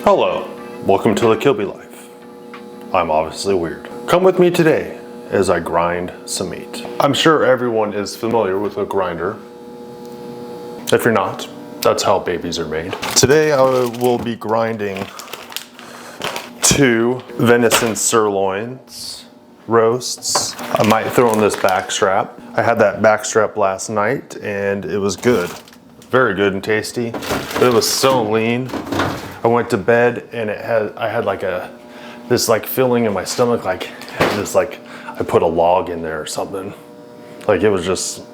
Hello, welcome to the Kilby Life. I'm obviously weird. Come with me today as I grind some meat. I'm sure everyone is familiar with a grinder. If you're not, that's how babies are made. Today I will be grinding 2 venison sirloins roasts. I might throw in this back strap. I had that back strap last night and it was good. Very good and tasty. But it was so lean. I went to bed and I had like this feeling in my stomach, like I put a log in there or something. Like it was just,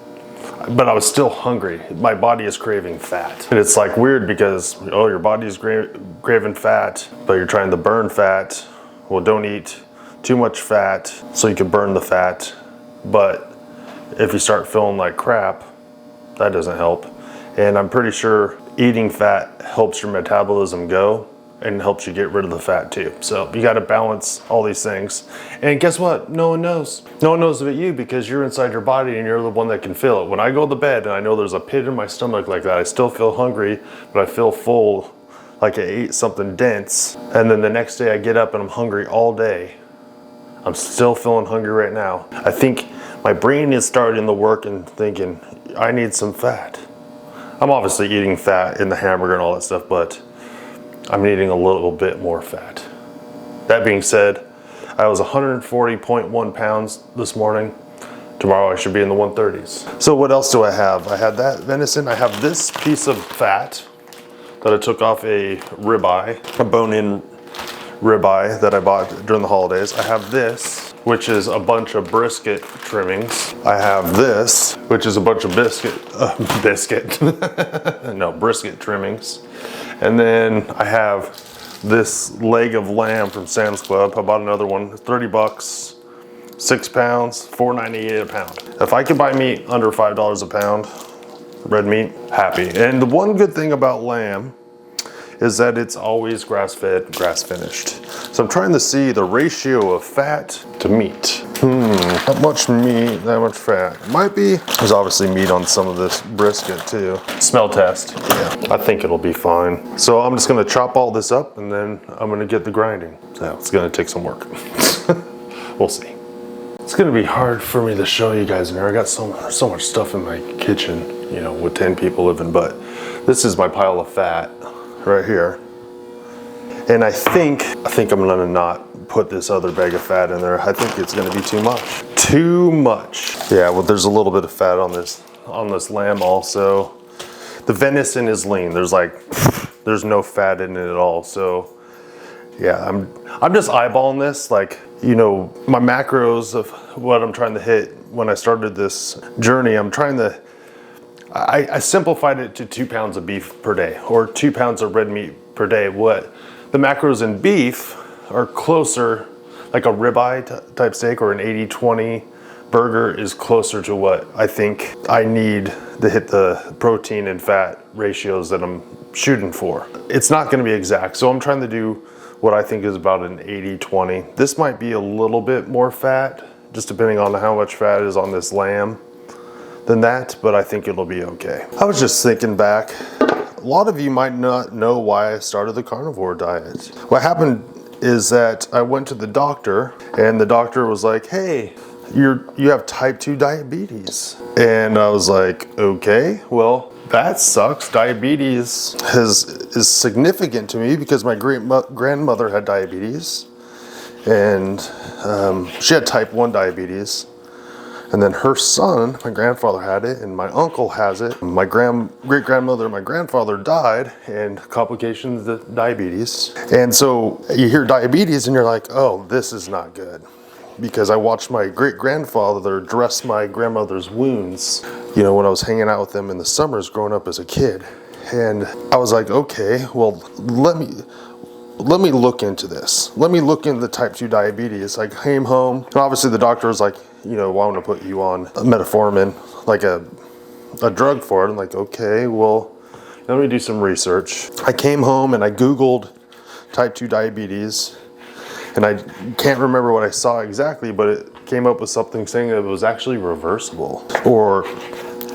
but I was still hungry. My body is craving fat. And it's like weird because, oh, your body's craving fat, but you're trying to burn fat. Well, don't eat too much fat so you can burn the fat. But if you start feeling like crap, that doesn't help. And I'm pretty sure eating fat helps your metabolism go and helps you get rid of the fat too. So you got to balance all these things. And guess what? No one knows. No one knows about you because you're inside your body and you're the one that can feel it. When I go to bed and I know there's a pit in my stomach like that, I still feel hungry, but I feel full, like I ate something dense. And then the next day I get up and I'm hungry all day. I'm still feeling hungry right now. I think my brain is starting to work and thinking, I need some fat. I'm obviously eating fat in the hamburger and all that stuff, but I'm eating a little bit more fat. That being said, I was 140.1 pounds this morning. Tomorrow I should be in the 130s. So what else do I have? I had that venison. I have this piece of fat that I took off a ribeye, a bone-in ribeye that I bought during the holidays. I have this, which is a bunch of brisket trimmings. I have this, which is a bunch of brisket trimmings. And then I have this leg of lamb from Sam's Club. I bought another one, 30 bucks, 6 pounds, $4.98 a pound. If I could buy meat under $5 a pound, red meat, happy. And the one good thing about lamb is that it's always grass-fed, grass-finished. So I'm trying to see the ratio of fat to meat. That much meat, that much fat. Might be, there's obviously meat on some of this brisket too. Smell test. Yeah, I think it'll be fine. So I'm just gonna chop all this up and then I'm gonna get the grinding. So it's gonna take some work. We'll see. It's gonna be hard for me to show you guys in here. I got so much stuff in my kitchen, you know, with 10 people living, but this is my pile of fat right here. And I think I'm gonna not put this other bag of fat in there. I think it's gonna be too much. Too much. Yeah, well, there's a little bit of fat on this lamb also. The venison is lean. There's no fat in it at all. So yeah, I'm just eyeballing this, like, you know, my macros of what I'm trying to hit when I started this journey. I simplified it to 2 pounds of beef per day or 2 pounds of red meat per day. What the macros in beef are closer, like a ribeye type steak or an 80-20 burger is closer to what I think I need to hit the protein and fat ratios that I'm shooting for. It's not going to be exact, so I'm trying to do what I think is about an 80-20. This might be a little bit more fat, just depending on how much fat is on this lamb than that, but I think it'll be okay. I was just thinking back, a lot of you might not know why I started the carnivore diet. What happened is that I went to the doctor and the doctor was like, hey, you have type 2 diabetes. And I was like, okay, well, that sucks. Diabetes is significant to me because my grandmother had diabetes and she had type 1 diabetes. And then her son, my grandfather had it, and my uncle has it. My great-grandmother and my grandfather died, and complications of diabetes. And so you hear diabetes and you're like, oh, this is not good. Because I watched my great-grandfather dress my grandmother's wounds, you know, when I was hanging out with them in the summers growing up as a kid. And I was like, okay, well, let me look into this. Let me look into type 2 diabetes. I came home, and obviously the doctor was like, you know, well, I want to put you on metformin, like a drug for it. I'm like, okay, well, let me do some research. I came home and I Googled type 2 diabetes, and I can't remember what I saw exactly, but it came up with something saying that it was actually reversible, or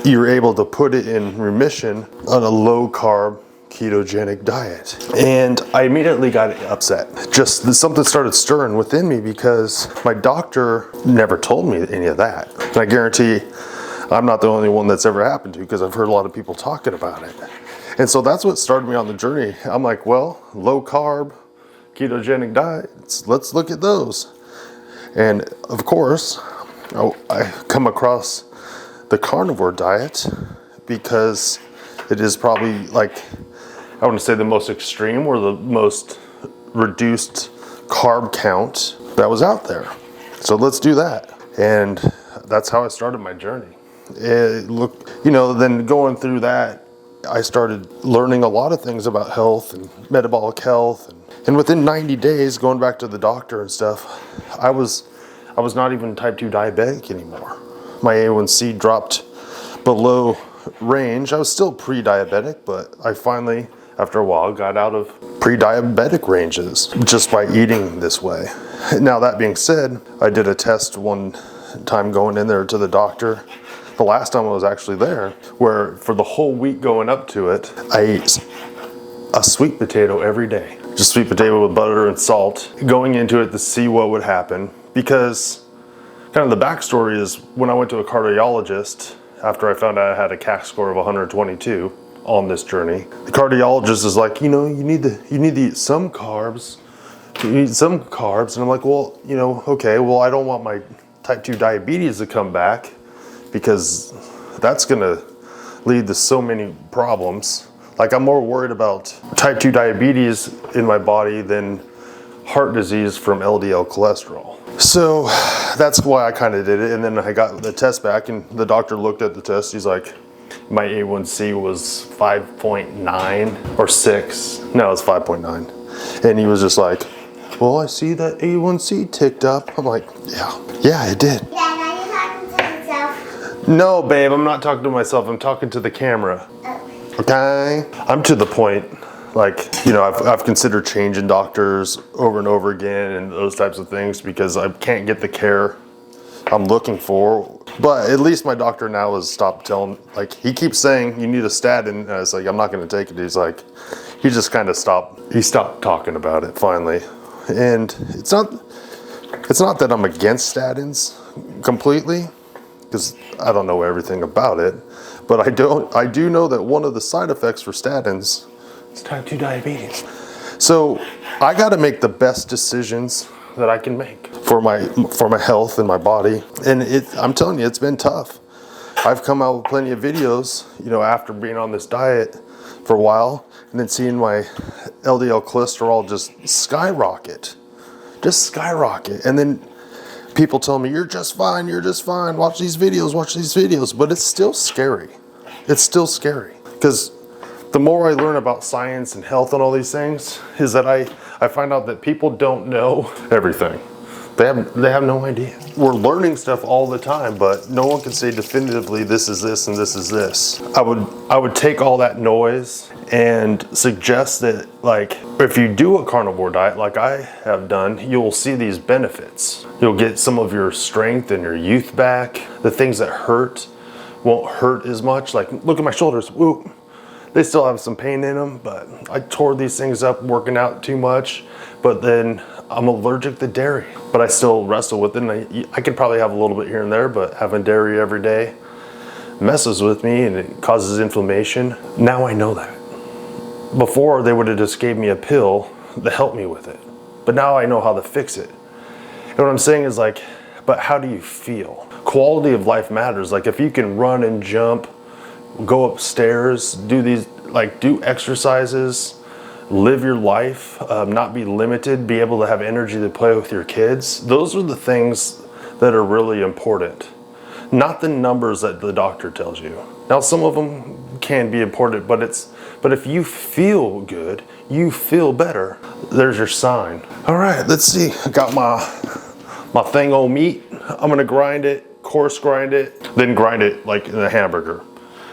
you're able to put it in remission on a low carb ketogenic diet. And I immediately got upset. Just something started stirring within me because my doctor never told me any of that. And I guarantee I'm not the only one that's ever happened to, because I've heard a lot of people talking about it. And so that's what started me on the journey. I'm like, well, low carb ketogenic diets, let's look at those. And of course, I come across the carnivore diet because it is probably, like, I want to say the most extreme or the most reduced carb count that was out there. So let's do that. And that's how I started my journey. Then going through that, I started learning a lot of things about health and metabolic health. And within 90 days, going back to the doctor and stuff, I was not even type 2 diabetic anymore. My A1C dropped below range. I was still pre-diabetic, but I finally, after a while, got out of pre-diabetic ranges just by eating this way. Now, that being said, I did a test one time going in there to the doctor. The last time I was actually there, where for the whole week going up to it, I ate a sweet potato every day. Just sweet potato with butter and salt, going into it to see what would happen. Because kind of the backstory is, when I went to a cardiologist, after I found out I had a CAC score of 122 on this journey, the cardiologist is like, you need to eat some carbs. You eat some carbs. And I'm like, well, okay, well, I don't want my type 2 diabetes to come back, because that's gonna lead to so many problems. Like, I'm more worried about type 2 diabetes in my body than heart disease from LDL cholesterol. So that's why I kind of did it. And then I got the test back, and the doctor looked at the test. He's like, my A1C was 5.9 or 6. No, it's 5.9. And he was just like, well, I see that A1C ticked up. I'm like, yeah, it did. Yeah, now you're talking to yourself. No, babe, I'm not talking to myself. I'm talking to the camera. Oh. Okay? I'm to the point, like, I've considered changing doctors over and over again and those types of things, because I can't get the care I'm looking for. But at least my doctor now has stopped telling, like, he keeps saying you need a statin, and I was like, I'm not going to take it. He's like, he just kind of stopped talking about it finally. And it's not that I'm against statins completely, because I don't know everything about it, but I do know that one of the side effects for statins is type 2 diabetes. So I got to make the best decisions that I can make for my health and my body. And I'm telling you, it's been tough. I've come out with plenty of videos, after being on this diet for a while, and then seeing my LDL cholesterol just skyrocket. And then people tell me, you're just fine, watch these videos. But it's still scary. Because the more I learn about science and health and all these things, is that I find out that people don't know everything. They have no idea. We're learning stuff all the time, but no one can say definitively this is this and this is this. I would take all that noise and suggest that, like, if you do a carnivore diet like I have done, you'll see these benefits. You'll get some of your strength and your youth back. The things that hurt won't hurt as much. Like, look at my shoulders. Whoop. They still have some pain in them, but I tore these things up working out too much. But then I'm allergic to dairy, but I still wrestle with it. And I could probably have a little bit here and there, but having dairy every day messes with me and it causes inflammation. Now I know that. Before, they would have just gave me a pill to help me with it. But now I know how to fix it. And what I'm saying is, like, but how do you feel? Quality of life matters. Like, if you can run and jump, go upstairs, do exercises, live your life, not be limited, be able to have energy to play with your kids. Those are the things that are really important. Not the numbers that the doctor tells you. Now, some of them can be important, but if you feel good, you feel better, there's your sign. All right, let's see. I got my thing on meat. I'm gonna grind it, coarse grind it, then grind it like in a hamburger.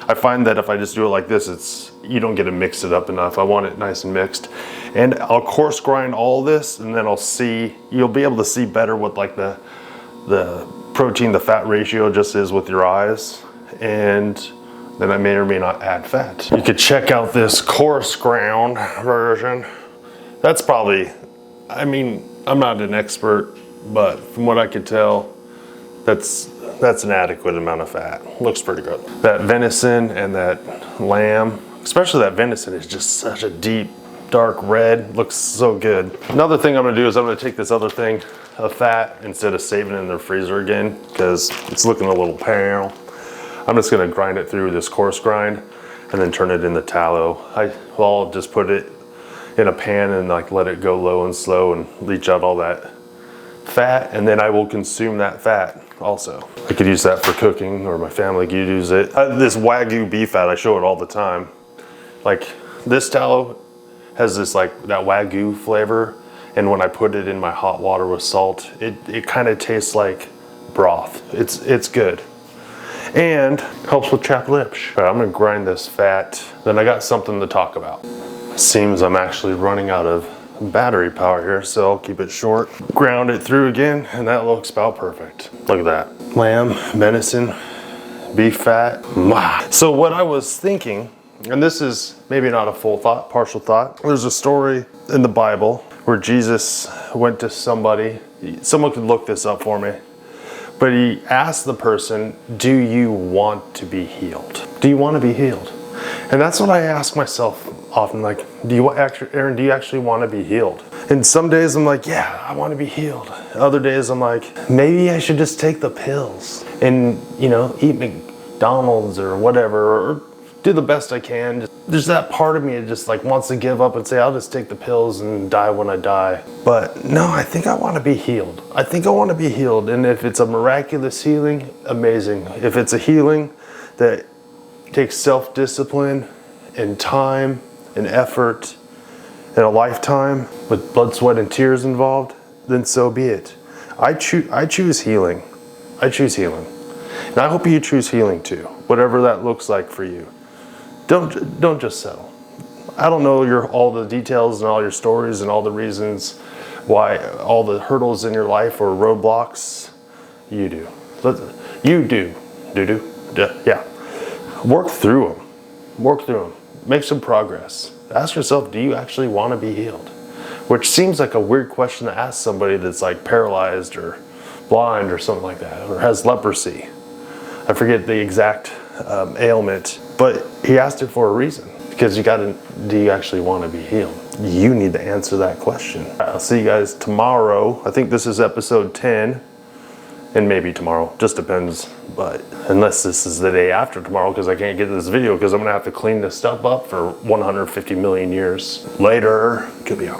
I find that if I just do it like this, you don't get to mix it up enough. I want it nice and mixed. And I'll coarse grind all this, and then you'll be able to see better what, like, the protein to fat ratio just is with your eyes. And then I may or may not add fat. You could check out this coarse ground version. That's probably, I mean, I'm not an expert, but from what I could tell, that's an adequate amount of fat. Looks pretty good. That venison and that lamb, especially that venison, is just such a deep, dark red. Looks so good. Another thing I'm gonna do is I'm gonna take this other thing of fat instead of saving it in the freezer again, because it's looking a little pale. I'm just gonna grind it through this coarse grind and then turn it into tallow. I'll just put it in a pan and like let it go low and slow and leach out all that fat, and then I will consume that fat also. I could use that for cooking, or my family could use it. This Wagyu beef fat, I show it all the time. Like this tallow has this like that Wagyu flavor, and when I put it in my hot water with salt, it kind of tastes like broth. It's good. And helps with chapped lips. All right, I'm gonna grind this fat, then I got something to talk about. Seems I'm actually running out of battery power here, so I'll keep it short. Ground it through again, and that looks about perfect. Look at that. Lamb, venison, beef fat. Mwah. So what I was thinking, and this is maybe not a full thought, partial thought. There's a story in the Bible where Jesus went to somebody, someone could look this up for me, but he asked the person, do you want to be healed? Do you want to be healed? And that's what I ask myself often, like, Aaron, do you actually want to be healed? And some days I'm like, yeah, I want to be healed. Other days I'm like, maybe I should just take the pills and, you know, eat McDonald's or whatever, or do the best I can. There's that part of me that just like wants to give up and say, I'll just take the pills and die when I die. But no, I think I want to be healed. I think I want to be healed. And if it's a miraculous healing, amazing. If it's a healing that takes self-discipline and time and effort and a lifetime with blood, sweat, and tears involved, then so be it. I choose healing. I choose healing. And I hope you choose healing too, whatever that looks like for you. Don't just settle. I don't know all the details and all your stories and all the reasons why, all the hurdles in your life or roadblocks. You do. You do. Yeah. Work through them. Work through them. Make some progress. Ask yourself, do you actually want to be healed? Which seems like a weird question to ask somebody that's like paralyzed or blind or something like that, or has leprosy. I forget the exact ailment, but he asked it for a reason, because do you actually want to be healed? You need to answer that question. I'll see you guys tomorrow. I think this is episode 10, and maybe tomorrow, just depends. But unless this is the day after tomorrow, because I can't get this video because I'm gonna have to clean this stuff up for 150 million years later. Could be out.